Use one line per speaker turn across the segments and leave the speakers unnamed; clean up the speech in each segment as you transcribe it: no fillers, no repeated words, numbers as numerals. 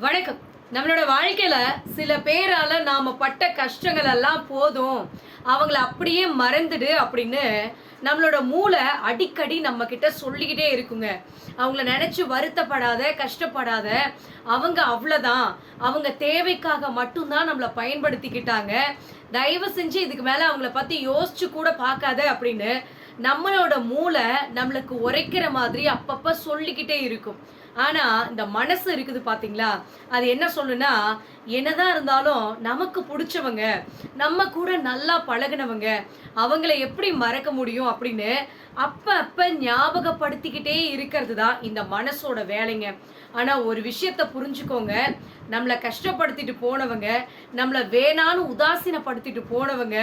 வணக்கம். நம்மளோட வாழ்க்கையில சில பேரால நாம பட்ட கஷ்டங்கள் எல்லாம் போதும், அவங்கள அப்படியே மறந்துடு அப்படின்னு நம்மளோட மூளை அடிக்கடி நம்ம கிட்ட சொல்லிக்கிட்டே இருக்குங்க. அவங்கள நினைச்சு வருத்தப்படாத, கஷ்டப்படாத, அவங்க அவ்வளவுதான், அவங்க தேவைக்காக மட்டும்தான் நம்மளை பயன்படுத்திக்கிட்டாங்க, தயவு செஞ்சு இதுக்கு மேல அவங்கள பத்தி யோசிச்சு கூட பார்க்காத அப்படின்னு நம்மளோட மூளை நம்மளுக்கு உரைக்கிற மாதிரி அப்பப்ப சொல்லிக்கிட்டே இருக்கும். ஆனா இந்த மனசு இருக்குது பாத்தீங்களா, அது என்ன சொல்லுன்னா, என்னதான் இருந்தாலும் நமக்கு பிடிச்சவங்க, நம்ம கூட நல்லா பழகுனவங்க, அவங்கள எப்படி மறக்க முடியும் அப்படின்னு அப்ப அப்ப ஞாபகப்படுத்திக்கிட்டே இருக்கிறது தான் இந்த மனசோட வேலைங்க. ஆனா ஒரு விஷயத்த புரிஞ்சுக்கோங்க, நம்மளை கஷ்டப்படுத்திட்டு போனவங்க, நம்மளை வேணான்னு உதாசீனப்படுத்திட்டு போனவங்க,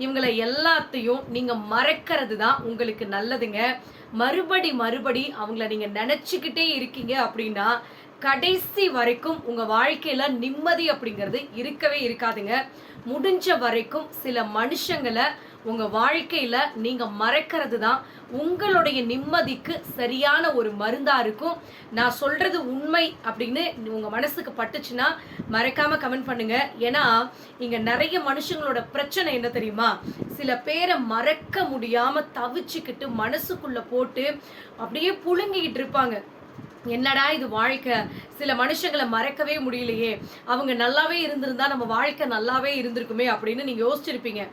இவங்கள எல்லாத்தையும் நீங்க மறக்கிறது தான் உங்களுக்கு நல்லதுங்க. மறுபடி அவங்கள நீங்க நினைச்சுக்கிட்டே இருக்கீங்க அப்படின்னா கடைசி வரைக்கும் உங்க வாழ்க்கையில நிம்மதி அப்படிங்கிறது இருக்கவே இருக்காதுங்க. முடிஞ்ச வரைக்கும் சில மனுஷங்களை உங்க வாழ்க்கையில நீங்க மறக்கிறது தான் உங்களுடைய நிம்மதிக்கு சரியான ஒரு மருந்தா இருக்கும். நான் சொல்றது உண்மை அப்படின்னு உங்க மனசுக்கு பட்டுச்சுன்னா மறக்காம கமெண்ட் பண்ணுங்க. ஏன்னா இங்க நிறைய மனுஷங்களோட பிரச்சனை என்ன தெரியுமா, சில பேரை மறக்க முடியாம தவிச்சுக்கிட்டு மனசுக்குள்ள போட்டு அப்படியே புழுங்கிக்கிட்டு இருப்பாங்க. என்னடா இது வாழ்க்கை, சில மனுஷங்களை மறக்கவே முடியலையே, அவங்க நல்லாவே இருந்திருந்தா நம்ம வாழ்க்கை நல்லாவே இருந்திருக்குமே அப்படின்னு நீங்க யோசிச்சிருப்பீங்க.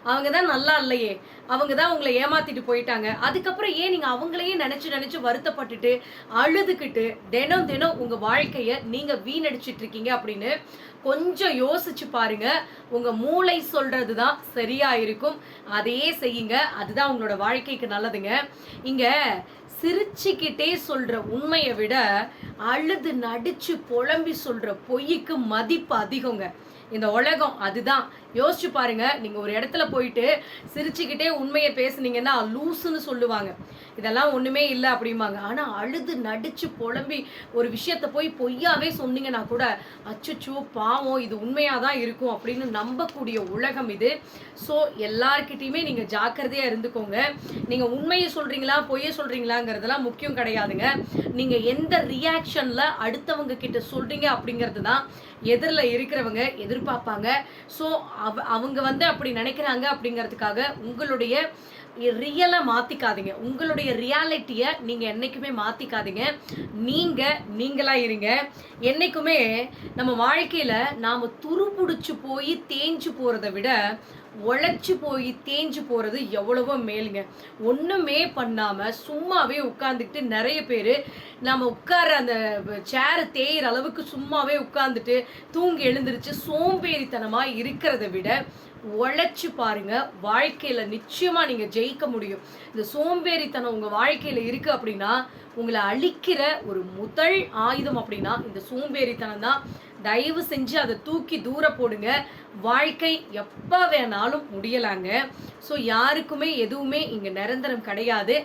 அவங்க தான் நல்லா இல்லையே, அவங்க தான் உங்களை ஏமாத்திட்டு போயிட்டாங்க, அதுக்கப்புறம் ஏன் நீங்க அவங்களையே நினைச்சு வருத்தப்பட்டுட்டு அழுதுகிட்டு தினம் தினம் உங்க வாழ்க்கைய நீங்க வீணடிச்சிட்டு இருக்கீங்க அப்படின்னு கொஞ்சம் யோசிச்சு பாருங்க. உங்க மூளை சொல்றது தான் சரியா இருக்கும், அதையே செய்யுங்க. அதுதான் உங்களோட வாழ்க்கைக்கு நல்லதுங்க. இங்க சிரிச்சுக்கிட்டே சொல்ற உண்மையை விட அழுது நடிச்சு புலம்பி சொல்ற பொய்க்கு மதிப்பு அதிகங்க இந்த உலகம். அதுதான் யோசிச்சு பாருங்க. நீங்க ஒரு இடத்துல போயிட்டு சிரிச்சுக்கிட்டே உண்மையை பேசுனீங்கன்னா லூசுன்னு சொல்லுவாங்க, இதெல்லாம் ஒண்ணுமே இல்லை அப்படிம்பாங்க. ஆனா அழுது நடிச்சு புலம்பி ஒரு விஷயத்த போய் பொய்யாவே சொன்னீங்கன்னா கூட அச்சோ பாவம் இது உண்மையாதான் இருக்கும் அப்படின்னு நம்பக்கூடிய உலகம் இது. ஸோ எல்லார்கிட்டையுமே நீங்க ஜாக்கிரதையா இருந்துக்கோங்க. நீங்க உண்மையை சொல்றீங்களா பொய்யை சொல்றீங்களாங்கிறதுலாம் முக்கியம் கிடையாதுங்க. நீங்க எந்த ரியாக்ஷன்ல அடுத்தவங்க கிட்ட சொல்றீங்க அப்படிங்கிறது தான் எதிரில் இருக்கிறவங்க எதிர்பார்ப்பாங்க. ஸோ அவங்க அப்படி நினைக்கிறாங்க அப்படிங்கிறதுக்காக உங்களுடைய ரியலை மாத்திக்காதீங்க, உங்களுடைய ரியாலிட்டியை நீங்க என்னைக்குமே மாத்திக்காதீங்க. நீங்களா இருங்க. என்னைக்குமே நம்ம வாழ்க்கையில நாம துருபுடிச்சு போய் தேஞ்சு போறதை விட உழைச்சு போய் தேஞ்சு போறது எவ்வளவோ மேலுங்க. ஒண்ணுமே பண்ணாம சும்மாவே உட்கார்ந்துக்கிட்டு நிறைய பேர் நம்ம உட்கார அந்த சேர் தேயிற அளவுக்கு சும்மாவே உட்கார்ந்துட்டு தூங்கி எழுந்திருச்சு சோம்பேறித்தனமா இருக்கிறத விட உழைச்சு பாருங்க, வாழ்க்கையில நிச்சயமா நீங்க ஜெயிக்க முடியும். இந்த சோம்பேறித்தனம் உங்க வாழ்க்கையில இருக்கு அப்படின்னா உங்களை அழிக்கிற ஒரு முதல் ஆயுதம் அப்படின்னா இந்த சோம்பேறித்தனம் தான். தயவு செஞ்சு அதை தூக்கி தூர போடுங்க. வாழ்க்கை எப்ப வேணாலும் முடியலாங்க. ஸோ யாருக்குமே எதுவுமே இங்க நிரந்தரம் கிடையாது.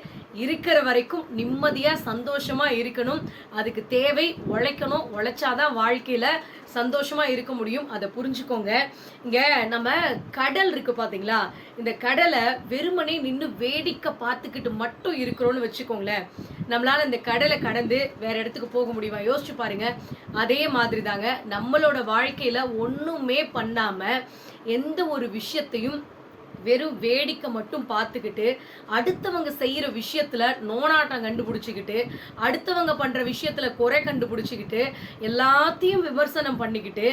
இருக்கிற வரைக்கும் நிம்மதியா சந்தோஷமா இருக்கணும். அதுக்கு தேவை உழைக்கணும். உழைச்சாதான் வாழ்க்கையில சந்தோஷமா இருக்க முடியும். அதை புரிஞ்சுக்கோங்க. இங்க நம்ம கடல் இருக்கு பாத்தீங்களா, இந்த கடலை வெறுமனே நின்று வேடிக்கை பார்த்துக்கிட்டு மட்டும் இருக்கிறோம்னு வச்சுக்கோங்களேன், நம்மளால இந்த கடலை கடந்து வேற இடத்துக்கு போக முடியுமா? யோசிச்சு பாருங்க. அதே மாதிரி தாங்க நம்மளோட வாழ்க்கையில ஒண்ணுமே பண்ணாம எந்த ஒரு விஷயத்தையும் வெறும் வேடிக்கை மட்டும் பார்த்துக்கிட்டு அடுத்தவங்க செய்யற விஷயத்துல நோனாட்டம் கண்டுபிடிச்சிக்கிட்டு அடுத்தவங்க பண்ற விஷயத்துல குறை கண்டுபிடிச்சிக்கிட்டு எல்லாத்தையும் விமர்சனம் பண்ணிக்கிட்டு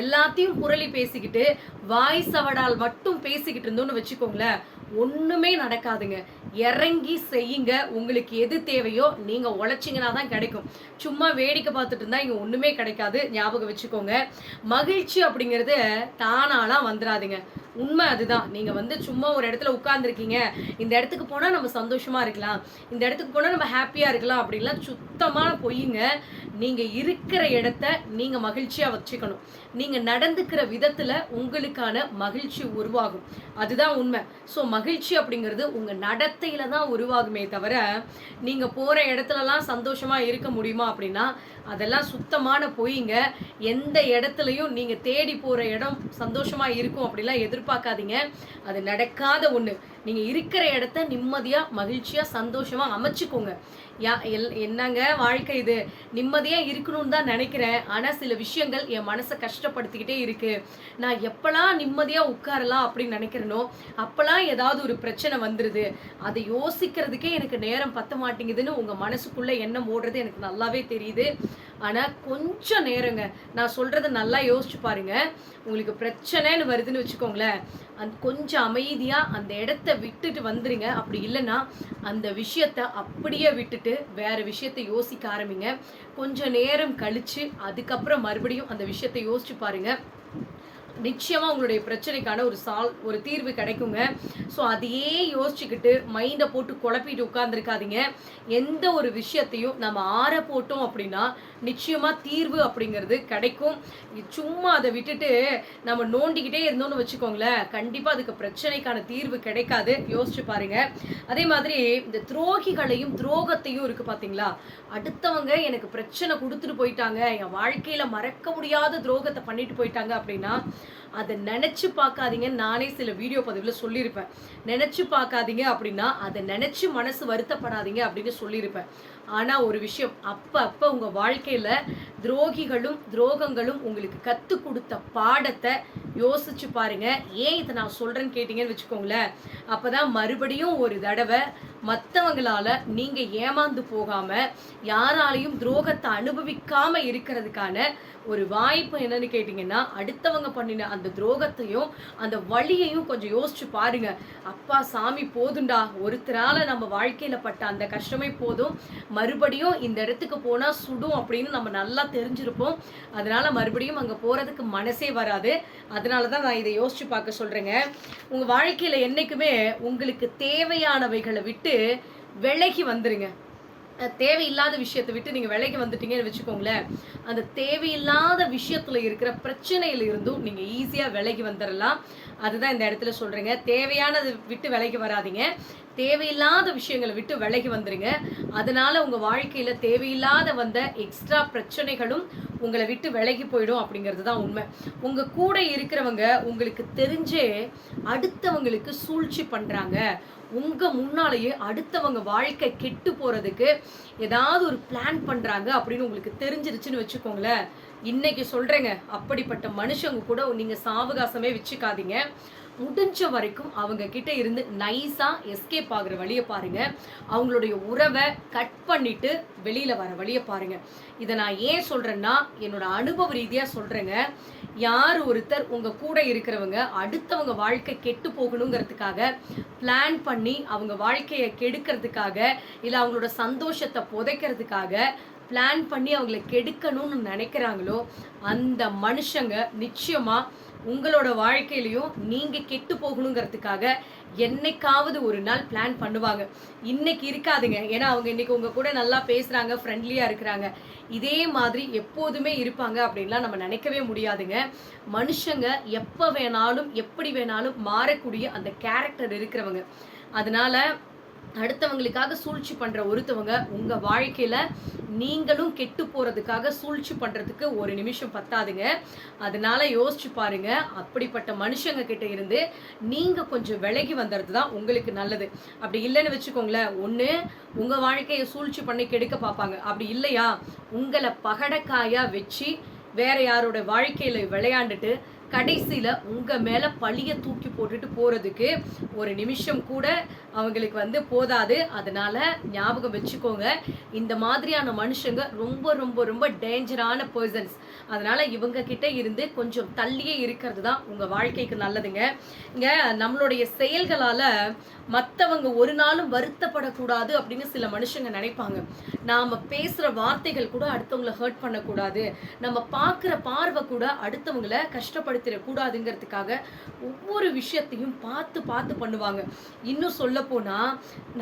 எல்லாத்தையும் புரளி பேசிக்கிட்டு வாய் சவடால் மட்டும் பேசிக்கிட்டு இருந்தோம்னு வச்சுக்கோங்களேன், ஒண்ணுமே நடக்காதுங்க. இறங்கி செய்யுங்க. உங்களுக்கு எது தேவையோ நீங்க உழைச்சிங்கன்னா தான் கிடைக்கும். சும்மா வேடிக்கை பார்த்துட்டு இருந்தா இங்க ஒண்ணுமே கிடைக்காது, ஞாபகம் வச்சுக்கோங்க. மகிழ்ச்சி அப்படிங்கிறது தானாலாம் வந்துடாதுங்க. உண்மை அதுதான். நீங்க சும்மா ஒரு இடத்துல உட்கார்ந்துருக்கீங்க, இந்த இடத்துக்கு போனா நம்ம சந்தோஷமா இருக்கலாம், இந்த இடத்துக்கு போனா நம்ம ஹாப்பியா இருக்கலாம் அப்படின்லாம் சுத்தமான பொய்யுங்க. நீங்க இருக்கிற இடத்த நீங்க மகிழ்ச்சியா வச்சுக்கணும். நீங்க நடந்துக்கிற விதத்துல உங்களுக்கான மகிழ்ச்சி உருவாகும், அதுதான் உண்மை. ஸோ மகிழ்ச்சி அப்படிங்கிறது உங்க நடத்தையில தான் உருவாகுமே தவிர நீங்க போற இடத்துலலாம் சந்தோஷமா இருக்க முடியுமா அப்படின்னா அதெல்லாம் சுத்தமான பொய்ங்க. எந்த இடத்துலையும் நீங்க தேடி போற இடம் சந்தோஷமா இருக்கும் அப்படிலாம் எதிர்பார்க்காதீங்க, அது நடக்காத ஒண்ணு. நீங்க இருக்கிற இடத்த நிம்மதியா மகிழ்ச்சியா சந்தோஷமா அமைச்சுக்கோங்க. என்னங்க வாழ்க்கை இது, நிம்மதியா இருக்கணும்னு தான் நினைக்கிறேன், ஆனா சில விஷயங்கள் என் மனசை கஷ்டப்படுத்திக்கிட்டே இருக்கு. நான் எப்பலாம் நிம்மதியா உட்காரலாம் அப்படின்னு நினைக்கிறேனோ அப்பலாம் ஏதாவது ஒரு பிரச்சனை வந்துருது. அதை யோசிக்கிறதுக்கே எனக்கு நேரம் பத்த மாட்டேங்குதுன்னு உங்க மனசுக்குள்ள எண்ணம் ஓடுறது எனக்கு நல்லாவே தெரியுது. ஆனா கொஞ்சம் நேரங்க, நான் சொல்றத நல்லா யோசிச்சு பாருங்க. உங்களுக்கு பிரச்சனைன்னு வருதுன்னு வச்சுக்கோங்களேன், கொஞ்சம் அமைதியா அந்த இடத்த விட்டுட்டு வந்துருங்க. அப்படி இல்லைன்னா அந்த விஷயத்த அப்படியே விட்டுட்டு வேற விஷயத்த யோசிக்க ஆரம்பிங்க. கொஞ்சம் நேரம் கழிச்சு அதுக்கப்புறம் மறுபடியும் அந்த விஷயத்த யோசிச்சு பாருங்க. நிச்சயமா உங்களுடைய பிரச்சனைக்கான ஒரு தீர்வு கிடைக்குங்க. ஸோ அதையே யோசிச்சுக்கிட்டு மைண்டை போட்டு குழப்பிட்டு உட்கார்ந்துருக்காதீங்க. எந்த ஒரு விஷயத்தையும் நம்ம ஆற போட்டோம் அப்படின்னா நிச்சயமா தீர்வு அப்படிங்கிறது கிடைக்கும். சும்மா அதை விட்டுட்டு நம்ம நோண்டிக்கிட்டே இருந்தோம்னு வச்சுக்கோங்களேன், கண்டிப்பா அதுக்கு பிரச்சனைக்கான தீர்வு கிடைக்காது. யோசிச்சு பாருங்க. அதே மாதிரி இந்த துரோகிகளையும் துரோகத்தையும் இருக்கு பாத்தீங்களா, அடுத்தவங்க எனக்கு பிரச்சனை கொடுத்துட்டு போயிட்டாங்க, என் வாழ்க்கையில மறக்க முடியாத துரோகத்தை பண்ணிட்டு போயிட்டாங்க அப்படின்னா அதை நினைச்சு பார்க்காதீங்க. நானே சில வீடியோ பதிவில் சொல்லியிருப்பேன். நினைச்சு பார்க்காதீங்க அப்படின்னா அதை நினைச்சு மனசு வருத்தப்படாதீங்க அப்படின்னு சொல்லியிருப்பேன். ஆனா ஒரு விஷயம், அப்ப உங்க வாழ்க்கையில துரோகிகளும் துரோகங்களும் உங்களுக்கு கத்து கொடுத்த பாடத்தை யோசிச்சு பாருங்க. ஏன் இதை நான் சொல்றேன்னு கேட்டீங்கன்னு வச்சுக்கோங்களேன், அப்பதான் மறுபடியும் ஒரு தடவை மற்றவங்களால நீங்க ஏமாந்து போகாம யாராலையும் துரோகத்தை அனுபவிக்காம இருக்கிறதுக்கான ஒரு வாய்ப்பு என்னன்னு கேட்டீங்கன்னா, அடுத்தவங்க பண்ணின அந்த துரோகத்தையும் அந்த வழியையும் கொஞ்சம் யோசிச்சு பாருங்க. அப்பா சாமி போதுண்டா, ஒருத்தரால நம்ம வாழ்க்கையில பட்ட அந்த கஷ்டமே போதும், மறுபடியும் இந்த இடத்துக்கு போனா சுடும் அப்படின்னு நம்ம நல்லா தெரிஞ்சிருப்போம். அதனால மறுபடியும் அங்க போறதுக்கு மனசே வராது. அதனாலதான் நான் இதை யோசிச்சு பார்க்க சொல்றேங்க. உங்க வாழ்க்கையில என்னைக்குமே உங்களுக்கு தேவையானவைகளை விட்டு விலகி வந்துருங்க. தேவையில்லாத விஷயத்தை விட்டு நீங்க விலகி வந்துட்டீங்கன்னு வச்சுக்கோங்களேன், அந்த தேவையில்லாத விஷயத்துல இருக்கிற பிரச்சனையில இருந்தும் நீங்க ஈஸியா விலகி வந்துடலாம். அதுதான் இந்த இடத்துல சொல்றேங்க. தேவையானதை விட்டு விலகி வராதிங்க, தேவையில்லாத விஷயங்களை விட்டு விலகி வந்துருங்க. அதனால உங்க வாழ்க்கையில தேவையில்லாத வந்த எக்ஸ்ட்ரா பிரச்சனைகளும் உங்களை விட்டு விலகி போயிடும் அப்படிங்கிறது தான் உண்மை. உங்க கூட இருக்கிறவங்க உங்களுக்கு தெரிஞ்சே அடுத்தவங்களுக்கு சூழ்ச்சி பண்றாங்க, உங்க முன்னாலேயே அடுத்தவங்க வாழ்க்கை கெட்டு போறதுக்கு ஏதாவது ஒரு பிளான் பண்றாங்க அப்படின்னு உங்களுக்கு தெரிஞ்சிருச்சுன்னு வச்சுக்கோங்களேன், இன்னைக்கு சொல்றேங்க, அப்படிப்பட்ட மனுஷங்க கூட நீங்க சாவகாசமே வச்சுக்காதீங்க. முடிஞ்ச வரைக்கும் அவங்க கிட்ட இருந்து நைஸா எஸ்கேப் ஆகுற வழியை பாருங்க. அவங்களுடைய உறவை கட் பண்ணிட்டு வெளியில வர வழியை பாருங்க. இதை நான் ஏன் சொல்றேன்னா, என்னோட அனுபவ ரீதியா சொல்றேங்க. யார் ஒருத்தர் உங்க கூட இருக்கிறவங்க அடுத்தவங்க வாழ்க்கை கெட்டு போகணுங்கிறதுக்காக பிளான் பண்ணி அவங்க வாழ்க்கையை கெடுக்கிறதுக்காக இல்லை அவங்களோட சந்தோஷத்தை புதைக்கிறதுக்காக பிளான் பண்ணி அவங்களை கெடுக்கணும்னு நினைக்கிறாங்களோ, அந்த மனுஷங்க நிச்சயமா உங்களோட வாழ்க்கையிலையும் நீங்க கெட்டு போகணுங்கிறதுக்காக என்னைக்காவது ஒரு நாள் பிளான் பண்ணுவாங்க. இன்னைக்கு இருக்காதுங்க, ஏன்னா அவங்க இன்னைக்கு உங்க கூட நல்லா பேசுறாங்க, ஃப்ரெண்ட்லியா இருக்கிறாங்க. இதே மாதிரி எப்போதுமே இருப்பாங்க அப்படின்லாம் நம்ம நினைக்கவே முடியாதுங்க. மனுஷங்க எப்ப வேணாலும் எப்படி வேணாலும் மாறக்கூடிய அந்த கேரக்டர் இருக்கிறவங்க. அதனால அடுத்தவங்களுக்காக சூழ்ச்சி பண்ற ஒருத்தவங்க உங்க வாழ்க்கையில நீங்களும் கெட்டு போறதுக்காக சூழ்ச்சி பண்றதுக்கு ஒரு நிமிஷம் பத்தாதுங்க. அதனால யோசிச்சு பாருங்க, அப்படிப்பட்ட மனுஷங்க கிட்ட இருந்து நீங்க கொஞ்சம் விலகி வந்துறது தான் உங்களுக்கு நல்லது. அப்படி இல்லைன்னு வச்சுக்கோங்களேன், ஒண்ணு உங்க வாழ்க்கையை சூழ்ச்சி பண்ணி கெடுக்க பார்ப்பாங்க, அப்படி இல்லையா உங்களை பகடக்காயா வச்சு வேற யாரோட வாழ்க்கையில விளையாண்டுட்டு கடைசியில உங்க மேல பழிய தூக்கி போட்டுட்டு போறதுக்கு ஒரு நிமிஷம் கூட அவங்களுக்கு போதாது. அதனால ஞாபகம் வச்சுக்கோங்க, இந்த மாதிரியான மனுஷங்க ரொம்ப ரொம்ப ரொம்ப டேஞ்சரான பர்சன்ஸ். அதனால இவங்க கிட்ட இருந்து கொஞ்சம் தள்ளியே இருக்கிறது தான் உங்க வாழ்க்கைக்கு நல்லதுங்க. இங்க நம்மளுடைய செயல்களால மற்றவங்க ஒரு நாளும் வருத்தப்படக்கூடாது அப்படின்னு சில மனுஷங்க நினைப்பாங்க. நாம பேசுற வார்த்தைகள் கூட அடுத்தவங்களை ஹர்ட் பண்ணக்கூடாது, நம்ம பார்க்குற பார்வை கூட அடுத்தவங்களை கஷ்டப்படுத்திடக்கூடாதுங்கிறதுக்காக ஒவ்வொரு விஷயத்தையும் பார்த்து பார்த்து பண்ணுவாங்க. இன்னும் சொல்ல போனா,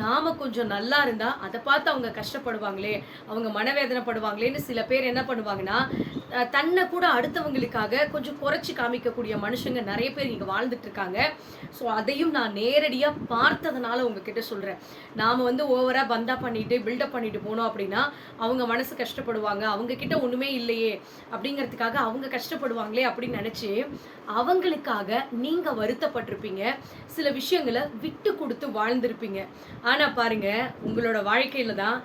நாம கொஞ்சம் நல்லா இருந்தா அதை பார்த்து அவங்க கஷ்டப்படுவாங்களே, அவங்க மனவேதனைப்படுவாங்களேன்னு சில பேர் என்ன பண்ணுவாங்கன்னா, தன்னை கூட அடுத்தவங்களுக்காக கொஞ்சம் குறைச்சி காமிக்கக்கூடிய மனுஷங்க நிறைய பேர் இங்கே வாழ்ந்துட்டு இருக்காங்க. ஸோ அதையும் நான் நேரடியாக பார்த்ததுனால உங்ககிட்ட சொல்கிறேன். நாம் வந்து ஓவராக பந்தா பண்ணிட்டு பில்டப் பண்ணிட்டு போனோம் அப்படின்னா அவங்க மனசு கஷ்டப்படுவாங்க, அவங்க கிட்ட ஒன்றுமே இல்லையே அப்படிங்கிறதுக்காக அவங்க கஷ்டப்படுவாங்களே அப்படின்னு நினச்சி அவங்களுக்காக நீங்கள் வருத்தப்பட்டிருப்பீங்க, சில விஷயங்களை விட்டு கொடுத்து வாழ்ந்திருப்பீங்க. ஆனால் பாருங்க, உங்களோட வாழ்க்கையில் தான்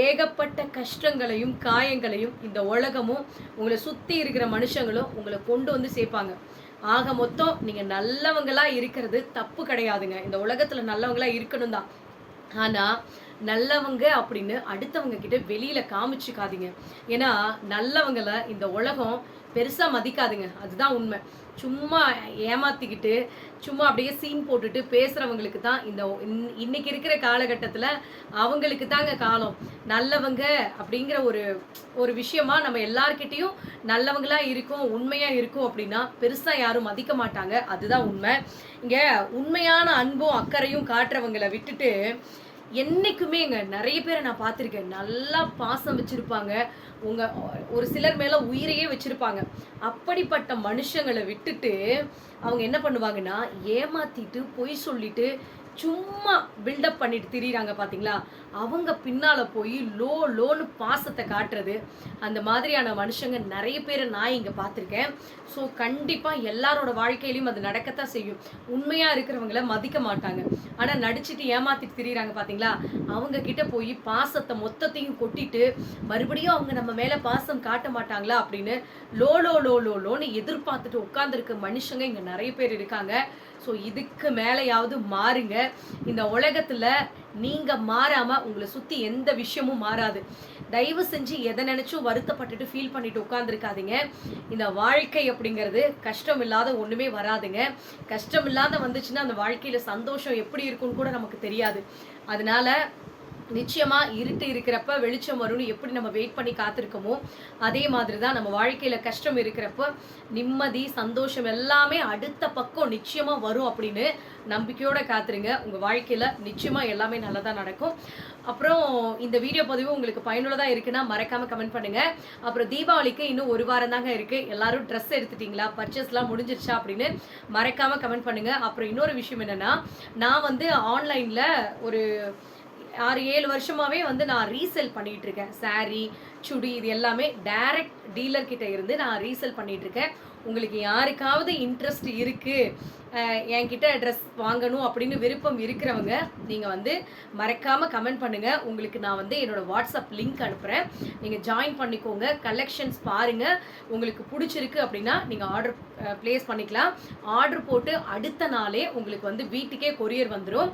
ஏகப்பட்ட கஷ்டங்களையும் காயங்களையும் இந்த உலகமும் உங்களை சுற்றி இருக்கிற மனுஷங்களும் உங்களை கொண்டு வந்து சேர்ப்பாங்க. ஆக மொத்தம் நீங்கள் நல்லவங்களா இருக்கிறது தப்பு கிடையாதுங்க. இந்த உலகத்தில் நல்லவங்களா இருக்கணும் தான். ஆனால் நல்லவங்க அப்படின்னு அடுத்தவங்க கிட்ட வெளியில காமிச்சுக்காதீங்க. ஏன்னா நல்லவங்களை இந்த உலகம் பெருசா மதிக்காதுங்க. அதுதான் உண்மை. சும்மா ஏமாத்திக்கிட்டு சும்மா அப்படியே சீன் போட்டுட்டு பேசுறவங்களுக்கு தான் இன்னைக்கு இருக்கிற காலகட்டத்தில் அவங்களுக்கு தாங்க காலம். நல்லவங்க அப்படிங்கிற ஒரு விஷயமா நம்ம எல்லார்கிட்டையும் நல்லவங்களா இருக்கும், உண்மையா இருக்கும் அப்படின்னா பெருசா யாரும் மதிக்க மாட்டாங்க. அதுதான் உண்மை. இங்க உண்மையான அன்பும் அக்கறையும் காட்டுறவங்களை விட்டுட்டு என்னைக்குமேங்க நிறைய பேரை நான் பார்த்துருக்கேன். நல்லா பாசம் வச்சிருப்பாங்க, ஒரு சிலர் மேல உயிரையே வச்சிருப்பாங்க. அப்படிப்பட்ட மனுஷங்களை விட்டுட்டு அவங்க என்ன பண்ணுவாங்கன்னா ஏமாத்திட்டு பொய் சொல்லிட்டு சும்மா பில்டப் பண்ணிட்டு திரியிறாங்க பார்த்தீங்களா, அவங்க பின்னால போய் லோன்னு பாசத்தை காட்டுறது, அந்த மாதிரியான மனுஷங்க நிறைய பேரை நான் இங்கே பார்த்துருக்கேன். ஸோ கண்டிப்பாக எல்லாரோட வாழ்க்கையிலையும் அது நடக்கத்தான் செய்யும். உண்மையாக இருக்கிறவங்கள மதிக்க மாட்டாங்க, ஆனால் நடிச்சுட்டு ஏமாத்திட்டு திரியிறாங்க பார்த்தீங்களா, அவங்க கிட்ட போய் பாசத்தை மொத்தத்தையும் கொட்டிட்டு மறுபடியும் அவங்க நம்ம மேலே பாசம் காட்ட மாட்டாங்களா அப்படின்னு லோன்னு எதிர்பார்த்துட்டு உட்காந்துருக்க மனுஷங்க இங்கே நிறைய பேர் இருக்காங்க. ஸோ இதுக்கு மேலேயாவது மாறுங்க. இந்த உலகத்தில் நீங்கள் மாறாமல் உங்களை சுற்றி எந்த விஷயமும் மாறாது. தயவு செஞ்சு எதை நினச்சும் வருத்தப்பட்டுட்டு ஃபீல் பண்ணிட்டு உட்காந்துருக்காதீங்க. இந்த வாழ்க்கை அப்படிங்கிறது கஷ்டம் இல்லாத ஒன்றுமே வராதுங்க. கஷ்டம் இல்லாத வந்துச்சுன்னா அந்த வாழ்க்கையில் சந்தோஷம் எப்படி இருக்குன்னு கூட நமக்கு தெரியாது. அதனால நிச்சயமா இருட்டு இருக்கிறப்ப வெளிச்சம் வரும்னு எப்படி நம்ம வெயிட் பண்ணி காத்திருக்கோமோ அதே மாதிரி தான் நம்ம வாழ்க்கையில கஷ்டம் இருக்கிறப்ப நிம்மதி சந்தோஷம் எல்லாமே அடுத்த பக்கம் நிச்சயமா வரும் அப்படின்னு நம்பிக்கையோட காத்துருங்க. உங்க வாழ்க்கையில நிச்சயமா எல்லாமே நல்லதா நடக்கும். அப்புறம் இந்த வீடியோ பதிவு உங்களுக்கு பயனுள்ளதா இருக்குன்னா மறக்காம கமெண்ட் பண்ணுங்க. அப்புறம் தீபாவளிக்கு இன்னும் ஒரு வாரம் தாங்க இருக்கு. எல்லாரும் ட்ரெஸ் எடுத்துட்டீங்களா, பர்ச்சேஸ்லாம் முடிஞ்சிருச்சா அப்படின்னு மறக்காம கமெண்ட் பண்ணுங்க. அப்புறம் இன்னொரு விஷயம் என்னன்னா, நான் வந்து ஆன்லைன்ல ஒரு 6-7 வருஷமாவே வந்து நான் ரீசேல் பண்ணிட்டு இருக்கேன். சாரி, சுடி இது எல்லாமே டைரக்ட் டீலர் கிட்ட இருந்து நான் ரீசேல் பண்ணிட்டு இருக்கேன். உங்களுக்கு யாருக்காவது இன்ட்ரெஸ்ட் இருக்கு, என்கிட்ட ட்ரெஸ் வாங்கணும் அப்படின்னு விருப்பம் இருக்கிறவங்க நீங்கள் வந்து மறக்காமல் கமெண்ட் பண்ணுங்கள். உங்களுக்கு நான் வந்து என்னோடய வாட்ஸ்அப் லிங்க் அனுப்புகிறேன், நீங்கள் ஜாயின் பண்ணிக்கோங்க. கலெக்ஷன்ஸ் பாருங்கள், உங்களுக்கு பிடிச்சிருக்கு அப்படின்னா நீங்கள் ஆர்டர் ப்ளேஸ் பண்ணிக்கலாம். ஆர்டர் போட்டு அடுத்த நாளே உங்களுக்கு வந்து வீட்டுக்கே கொரியர் வந்துடும்.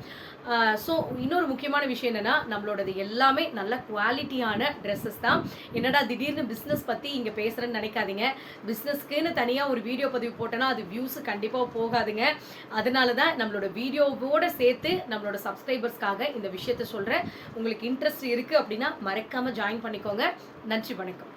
ஸோ இன்னொரு முக்கியமான விஷயம் என்னென்னா, நம்மளோடது எல்லாமே நல்ல குவாலிட்டியான ட்ரெஸ்ஸஸ் தான். என்னடா திடீர்னு பிஸ்னஸ் பற்றி இங்கே பேசுகிறேன்னு நினைக்காதீங்க. பிஸ்னஸ்க்குன்னு தனியாக ஒரு வீடியோ பதிவு போட்டோன்னா அது வியூஸு கண்டிப்பாக போகாதுங்க. அதனால தான் நம்மளோட வீடியோவோட சேர்த்து நம்மளோட சப்ஸ்கிரைபர்ஸ்க்காக இந்த விஷயத்த சொல்கிறேன். உங்களுக்கு இன்ட்ரெஸ்ட் இருக்குது அப்படின்னா மறக்காமல் ஜாயின் பண்ணிக்கோங்க. நன்றி, வணக்கம்.